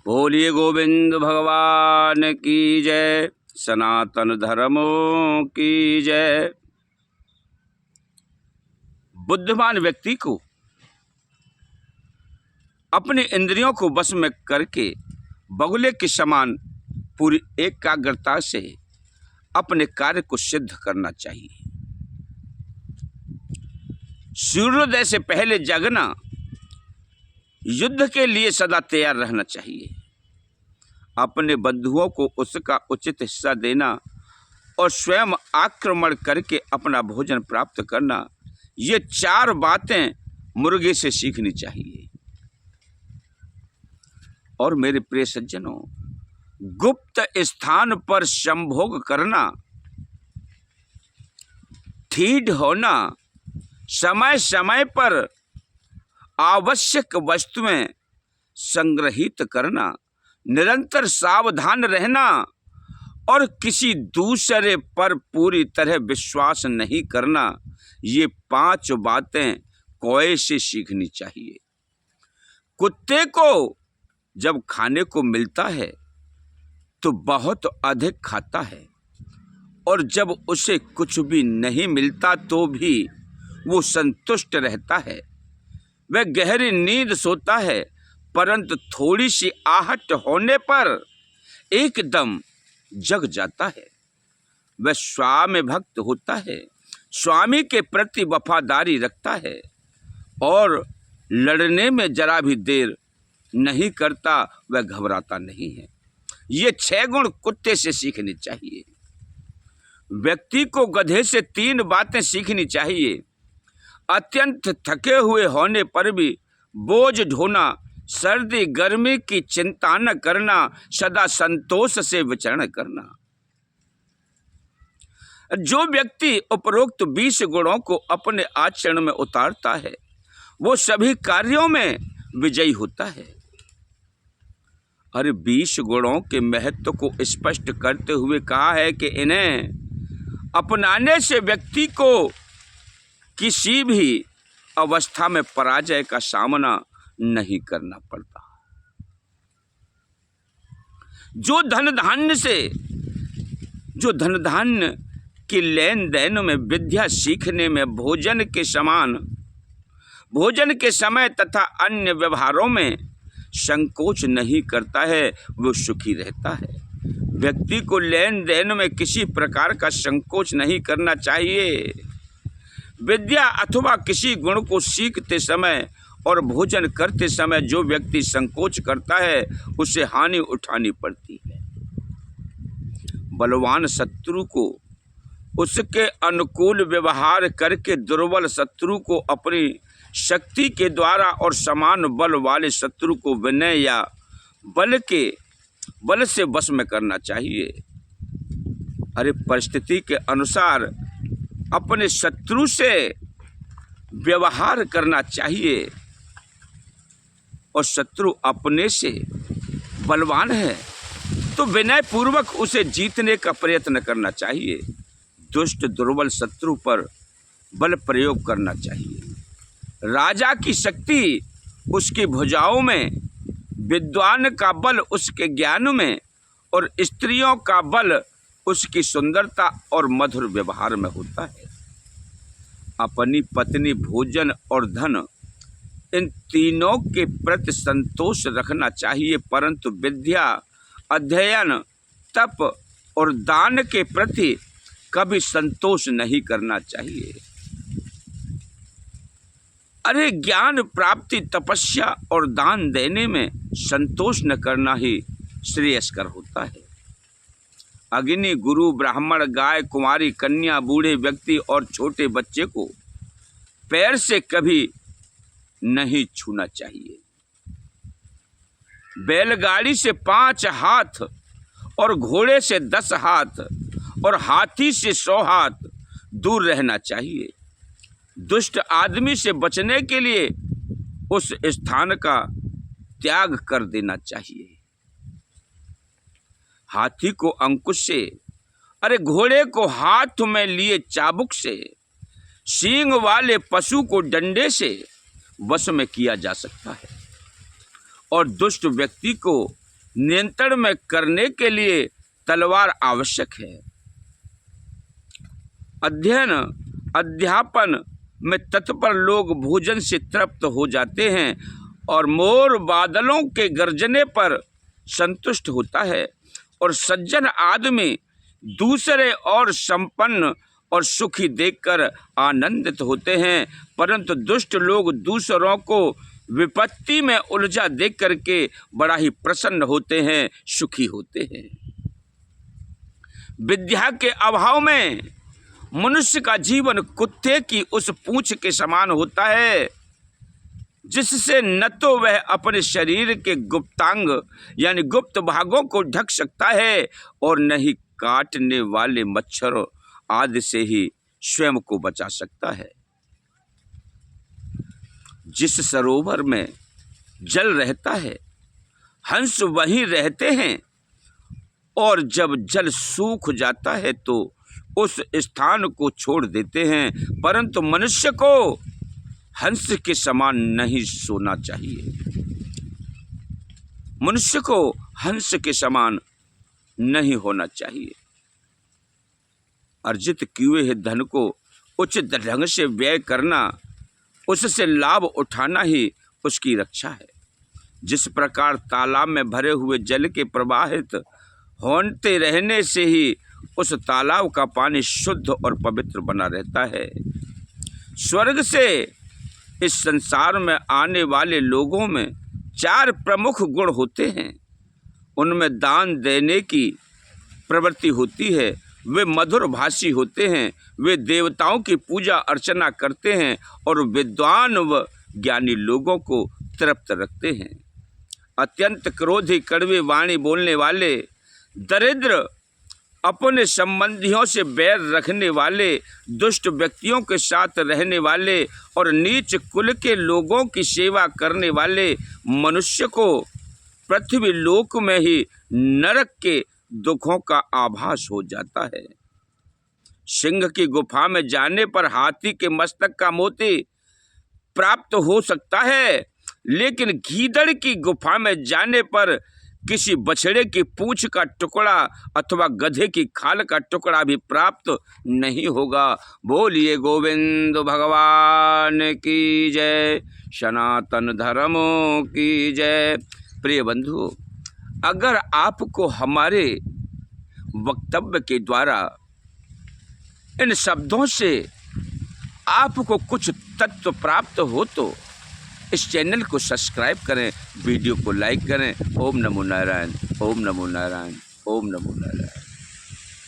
बोलिए गोविंद भगवान की जय, सनातन धर्मों की जय। बुद्धिमान व्यक्ति को अपने इंद्रियों को वश में करके बगुले के समान पूरी एकाग्रता से अपने कार्य को सिद्ध करना चाहिए। सूर्योदय से पहले जगना, युद्ध के लिए सदा तैयार रहना चाहिए। अपने बंधुओं को उसका उचित हिस्सा देना और स्वयं आक्रमण करके अपना भोजन प्राप्त करना, ये 4 बातें मुर्गे से सीखनी चाहिए। और मेरे प्रिय सज्जनों, गुप्त स्थान पर संभोग करना, ठीक होना, समय समय पर आवश्यक वस्तुएं संग्रहित करना, निरंतर सावधान रहना और किसी दूसरे पर पूरी तरह विश्वास नहीं करना, ये 5 बातें कौए से सीखनी चाहिए। कुत्ते को जब खाने को मिलता है तो बहुत अधिक खाता है, और जब उसे कुछ भी नहीं मिलता तो भी वो संतुष्ट रहता है। वह गहरी नींद सोता है, परंतु थोड़ी सी आहट होने पर एकदम जग जाता है। वह स्वामी भक्त होता है, स्वामी के प्रति वफादारी रखता है और लड़ने में जरा भी देर नहीं करता, वह घबराता नहीं है। ये 6 गुण कुत्ते से सीखने चाहिए। व्यक्ति को गधे से 3 बातें सीखनी चाहिए। अत्यंत थके हुए होने पर भी बोझ ढोना, सर्दी गर्मी की चिंता न करना, सदा संतोष से विचरण करना। जो व्यक्ति उपरोक्त 20 गुणों को अपने आचरण में उतारता है, वो सभी कार्यों में विजयी होता है। अरे 20 गुणों के महत्व को स्पष्ट करते हुए कहा है कि इन्हें अपनाने से व्यक्ति को किसी भी अवस्था में पराजय का सामना नहीं करना पड़ता। जो धन धान्य के लेन देन में, विद्या सीखने में, भोजन के समय तथा अन्य व्यवहारों में संकोच नहीं करता है, वो सुखी रहता है। व्यक्ति को लेन देन में किसी प्रकार का संकोच नहीं करना चाहिए। विद्या अथवा किसी गुण को सीखते समय और भोजन करते समय जो व्यक्ति संकोच करता है, उसे हानि उठानी पड़ती है। बलवान शत्रु को उसके अनुकूल व्यवहार करके दुर्बल शत्रु को अपनी शक्ति के द्वारा और समान बल वाले शत्रु को विनय या बल से वश में करना चाहिए। अरे परिस्थिति के अनुसार अपने शत्रु से व्यवहार करना चाहिए, और शत्रु अपने से बलवान है तो विनय पूर्वक उसे जीतने का प्रयत्न करना चाहिए। दुष्ट दुर्बल शत्रु पर बल प्रयोग करना चाहिए। राजा की शक्ति उसकी भुजाओं में, विद्वान का बल उसके ज्ञान में, और स्त्रियों का बल उसकी सुंदरता और मधुर व्यवहार में होता है। अपनी पत्नी, भोजन और धन, इन तीनों के प्रति संतोष रखना चाहिए, परंतु विद्या, अध्ययन, तप और दान के प्रति कभी संतोष नहीं करना चाहिए। अरे ज्ञान प्राप्ति, तपस्या और दान देने में संतोष न करना ही श्रेयस्कर होता है। अग्नि, गुरु, ब्राह्मण, गाय, कुंवारी, कन्या, बूढ़े व्यक्ति और छोटे बच्चे को पैर से कभी नहीं छूना चाहिए। बैलगाड़ी से 5 हाथ और घोड़े से 10 हाथ और हाथी से 100 हाथ दूर रहना चाहिए। दुष्ट आदमी से बचने के लिए उस स्थान का त्याग कर देना चाहिए। हाथी को अंकुश से, अरे घोड़े को हाथ में लिए चाबुक से, सींग वाले पशु को डंडे से वश में किया जा सकता है, और दुष्ट व्यक्ति को नियंत्रण में करने के लिए तलवार आवश्यक है। अध्ययन अध्यापन में तत्पर लोग भोजन से तृप्त हो जाते हैं और मोर बादलों के गर्जने पर संतुष्ट होता है, और सज्जन आदमी दूसरे और संपन्न और सुखी देखकर आनंदित होते हैं, परंतु दुष्ट लोग दूसरों को विपत्ति में उलझा देख करके बड़ा ही प्रसन्न होते हैं, सुखी होते हैं। विद्या के अभाव में मनुष्य का जीवन कुत्ते की उस पूंछ के समान होता है, जिससे न तो वह अपने शरीर के गुप्तांग यानी गुप्त भागों को ढक सकता है और न ही काटने वाले मच्छरों आदि से ही स्वयं को बचा सकता है। जिस सरोवर में जल रहता है, हंस वहीं रहते हैं, और जब जल सूख जाता है तो उस स्थान को छोड़ देते हैं, परंतु मनुष्य को हंस के समान नहीं सोना चाहिए। मनुष्य को हंस के समान नहीं होना चाहिए। अर्जित किए हुए धन को उचित ढंग से व्यय करना, उससे लाभ उठाना ही उसकी रक्षा है। जिस प्रकार तालाब में भरे हुए जल के प्रवाहित होते रहने से ही उस तालाब का पानी शुद्ध और पवित्र बना रहता है, स्वर्ग से इस संसार में आने वाले लोगों में 4 प्रमुख गुण होते हैं। उनमें दान देने की प्रवृत्ति होती है, वे मधुर भाषी होते हैं, वे देवताओं की पूजा अर्चना करते हैं और विद्वान व ज्ञानी लोगों को तृप्त रखते हैं। अत्यंत क्रोधी कड़वी वाणी बोलने वाले, दरिद्र, अपने संबंधियों से बैर रखने वाले, दुष्ट व्यक्तियों के साथ रहने वाले और नीच कुल के लोगों की सेवा करने वाले मनुष्य को पृथ्वी लोक में ही नरक के दुखों का आभास हो जाता है। सिंह की गुफा में जाने पर हाथी के मस्तक का मोती प्राप्त हो सकता है, लेकिन गीदड़ की गुफा में जाने पर किसी बछड़े की पूंछ का टुकड़ा अथवा गधे की खाल का टुकड़ा भी प्राप्त नहीं होगा। बोलिए गोविंद भगवान की जय, सनातन धर्म की जय। प्रिय बंधु, अगर आपको हमारे वक्तव्य के द्वारा इन शब्दों से आपको कुछ तत्व प्राप्त हो तो इस चैनल को सब्सक्राइब करें, वीडियो को लाइक करें। ओम नमो नारायण, ओम नमो नारायण, ओम नमो नारायण।